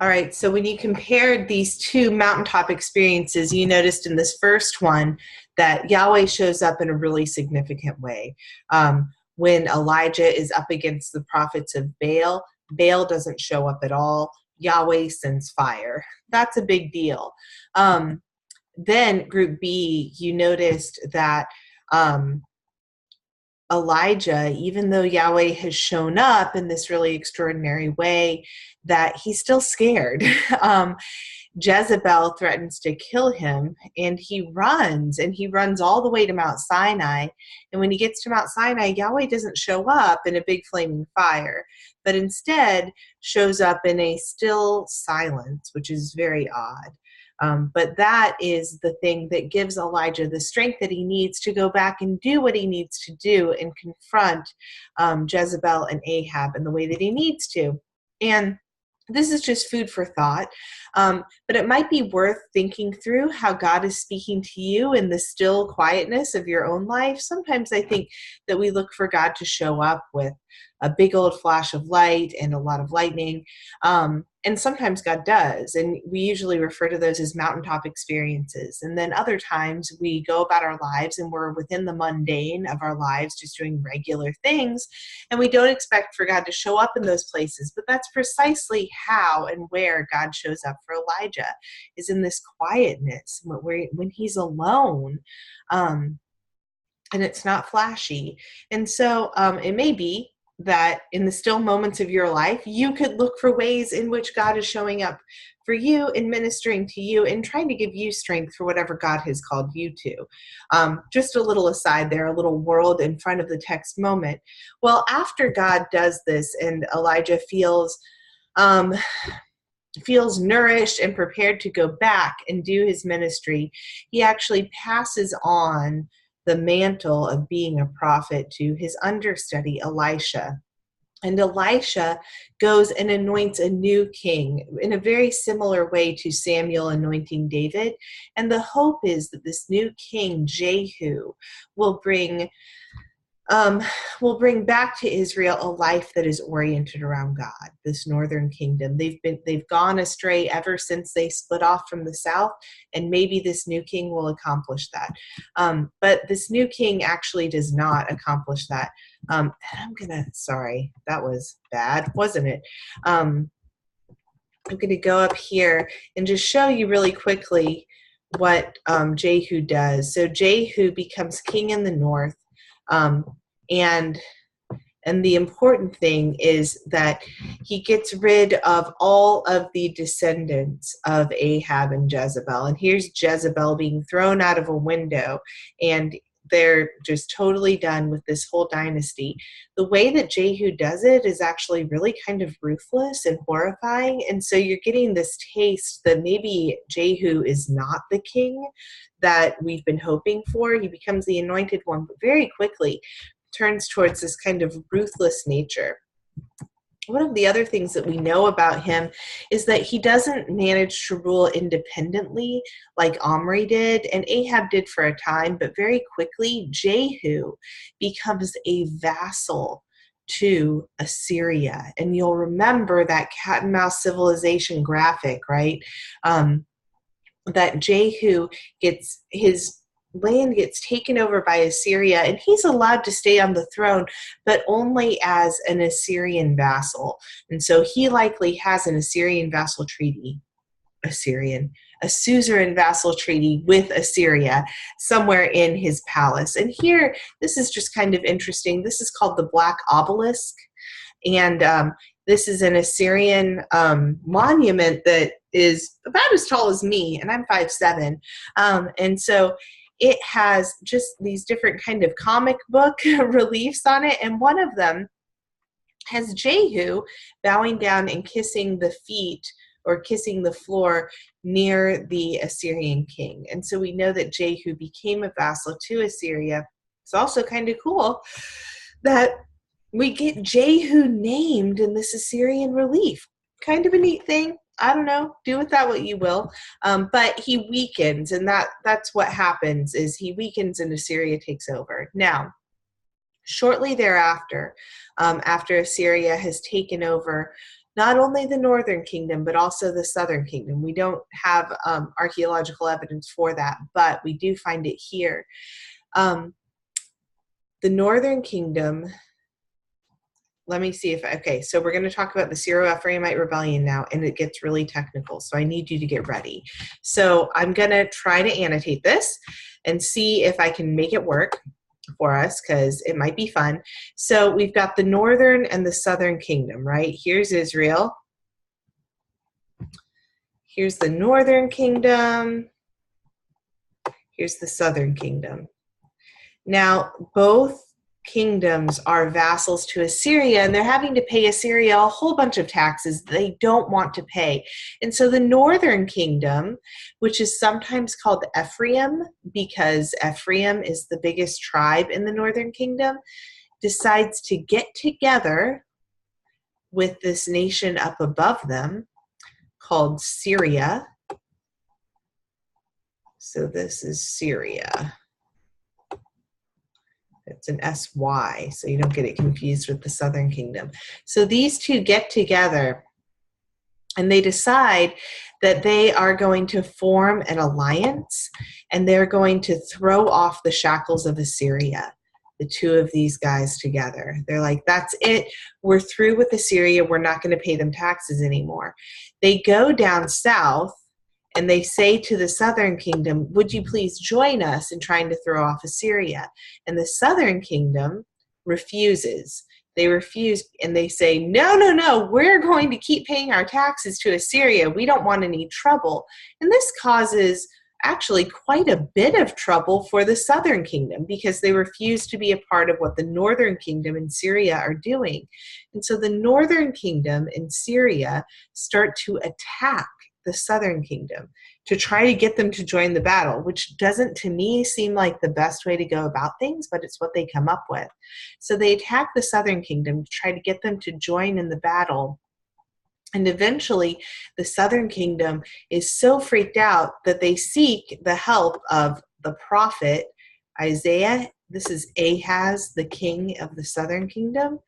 All right, so when you compared these two mountaintop experiences, you noticed in this first one that Yahweh shows up in a really significant way. When Elijah is up against the prophets of Baal, Baal doesn't show up at all. Yahweh sends fire. That's a big deal. Then group B, you noticed that Elijah, even though Yahweh has shown up in this really extraordinary way, that he's still scared. Jezebel threatens to kill him, and he runs all the way to Mount Sinai. And when he gets to Mount Sinai, Yahweh doesn't show up in a big flaming fire, but instead shows up in a still silence, which is very odd. But that is the thing that gives Elijah the strength that he needs to go back and do what he needs to do and confront Jezebel and Ahab in the way that he needs to. And this is just food for thought, but it might be worth thinking through how God is speaking to you in the still quietness of your own life. Sometimes I think that we look for God to show up with a big old flash of light and a lot of lightning, and sometimes God does, and we usually refer to those as mountaintop experiences. And then other times we go about our lives and we're within the mundane of our lives, just doing regular things, and we don't expect for God to show up in those places. But that's precisely how and where God shows up for Elijah, is in this quietness, when he's alone, and it's not flashy. And so it may be that in the still moments of your life, you could look for ways in which God is showing up for you and ministering to you and trying to give you strength for whatever God has called you to. Just a little aside there, a little world in front of the text moment. Well, after God does this and Elijah feels nourished and prepared to go back and do his ministry, he actually passes on the mantle of being a prophet to his understudy, Elisha. And Elisha goes and anoints a new king in a very similar way to Samuel anointing David. And the hope is that this new king, Jehu, will bring back to Israel a life that is oriented around God, this northern kingdom. They've gone astray ever since they split off from the south, and maybe this new king will accomplish that. But this new king actually does not accomplish that. Sorry, that was bad, wasn't it? I'm going to go up here and just show you really quickly what Jehu does. So Jehu becomes king in the north. And the important thing is that he gets rid of all of the descendants of Ahab and Jezebel. And here's Jezebel being thrown out of a window, and they're just totally done with this whole dynasty. The way that Jehu does it is actually really kind of ruthless and horrifying. And so you're getting this taste that maybe Jehu is not the king that we've been hoping for. He becomes the anointed one, but very quickly turns towards this kind of ruthless nature. One of the other things that we know about him is that he doesn't manage to rule independently like Omri did, and Ahab did for a time, but very quickly Jehu becomes a vassal to Assyria. And you'll remember that cat and mouse civilization graphic, right? That Jehu his land gets taken over by Assyria, and he's allowed to stay on the throne, but only as an Assyrian vassal. And so he likely has an Assyrian vassal treaty, a suzerain vassal treaty with Assyria somewhere in his palace. And here, this is just kind of interesting. This is called the Black Obelisk. And this is an Assyrian monument that is about as tall as me, and I'm 5'7". And so it has just these different kind of comic book reliefs on it, and one of them has Jehu bowing down and kissing the feet or kissing the floor near the Assyrian king. And so we know that Jehu became a vassal to Assyria. It's also kind of cool that we get Jehu named in this Assyrian relief. Kind of a neat thing. I don't know, do with that what you will. But he weakens, and that's what happens, is he weakens and Assyria takes over. Now, shortly thereafter, after Assyria has taken over not only the northern kingdom, but also the southern kingdom. We don't have archaeological evidence for that, but we do find it here. The northern kingdom, let me see if, okay, so we're going to talk about the Syro-Ephraimite rebellion now, and it gets really technical, so I need you to get ready. So I'm going to try to annotate this and see if I can make it work for us, because it might be fun. So we've got the northern and the southern kingdom, right? Here's Israel. Here's the northern kingdom. Here's the southern kingdom. Now, both kingdoms are vassals to Assyria, and they're having to pay Assyria a whole bunch of taxes they don't want to pay. And so the northern kingdom, which is sometimes called Ephraim because Ephraim is the biggest tribe in the northern kingdom, decides to get together with this nation up above them called Syria. So this is Syria. It's an SY, so you don't get it confused with the southern kingdom. So these two get together and they decide that they are going to form an alliance and they're going to throw off the shackles of Assyria, the two of these guys together. They're like, that's it. We're through with Assyria. We're not going to pay them taxes anymore. They go down south and they say to the southern kingdom, would you please join us in trying to throw off Assyria? And the southern kingdom refuses. They refuse and they say, no, no, no, we're going to keep paying our taxes to Assyria. We don't want any trouble. And this causes actually quite a bit of trouble for the southern kingdom because they refuse to be a part of what the northern kingdom and Syria are doing. And so the northern kingdom and Syria start to attack the southern kingdom to try to get them to join the battle, which doesn't to me seem like the best way to go about things, but it's what they come up with. So they attack the southern kingdom to try to get them to join in the battle. And eventually the southern kingdom is so freaked out that they seek the help of the prophet Isaiah. This is Ahaz, the king of the southern kingdom.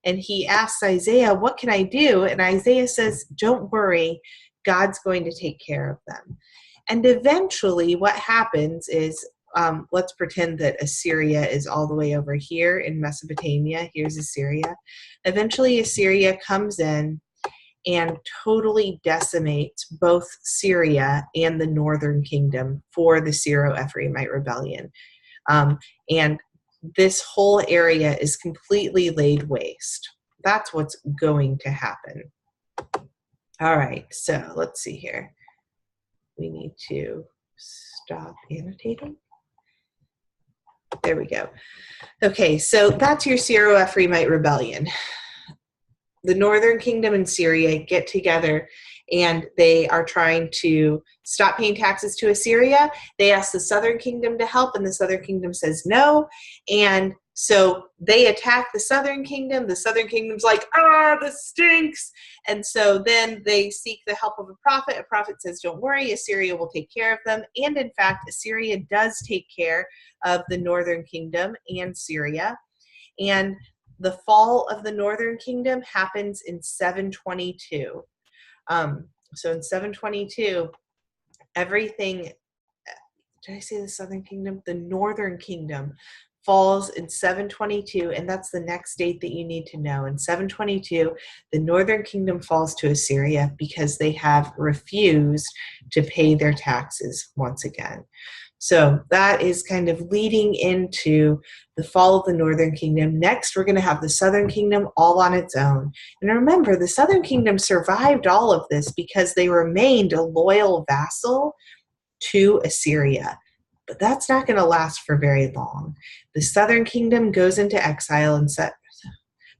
And he asks Isaiah, what can I do? And Isaiah says, don't worry, God's going to take care of them. And eventually what happens is, let's pretend that Assyria is all the way over here in Mesopotamia. Here's Assyria. Eventually Assyria comes in and totally decimates both Syria and the northern kingdom for the Syro-Ephraimite rebellion. And this whole area is completely laid waste. That's what's going to happen. All right, so let's see here. We need to stop annotating. There we go. Okay, so that's your Syro-Ephraimite rebellion. The northern kingdom and Syria get together and they are trying to stop paying taxes to Assyria. They ask the southern kingdom to help and the southern kingdom says no. And so they attack the southern kingdom. The southern kingdom's like, this stinks. And so then they seek the help of a prophet. A prophet says, don't worry, Assyria will take care of them. And in fact, Assyria does take care of the northern kingdom and Syria. And the fall of the northern kingdom happens in 722. So in 722, everything, did I say the southern kingdom? The northern kingdom falls in 722, and that's the next date that you need to know. In 722, the northern kingdom falls to Assyria because they have refused to pay their taxes once again. So that is kind of leading into the fall of the northern kingdom. Next, we're going to have the southern kingdom all on its own. And remember, the southern kingdom survived all of this because they remained a loyal vassal to Assyria. But that's not going to last for very long. The southern kingdom goes into exile and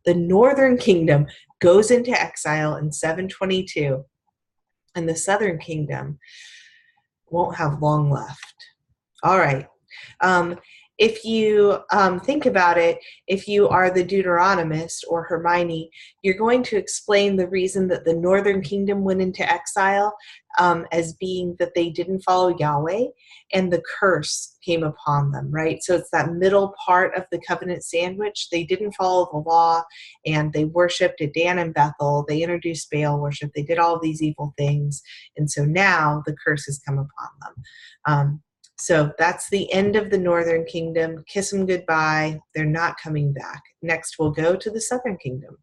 the northern kingdom goes into exile in 722, and the southern kingdom won't have long left. All right. if you think about it, if you are the Deuteronomist or Hermione, you're going to explain the reason that the Northern Kingdom went into exile as being that they didn't follow Yahweh and the curse came upon them, right? So it's that middle part of the covenant sandwich. They didn't follow the law and they worshiped at Dan and Bethel. They introduced Baal worship. They did all of these evil things. And so now the curse has come upon them. So that's the end of the Northern Kingdom. Kiss them goodbye. They're not coming back. Next, we'll go to the Southern Kingdom.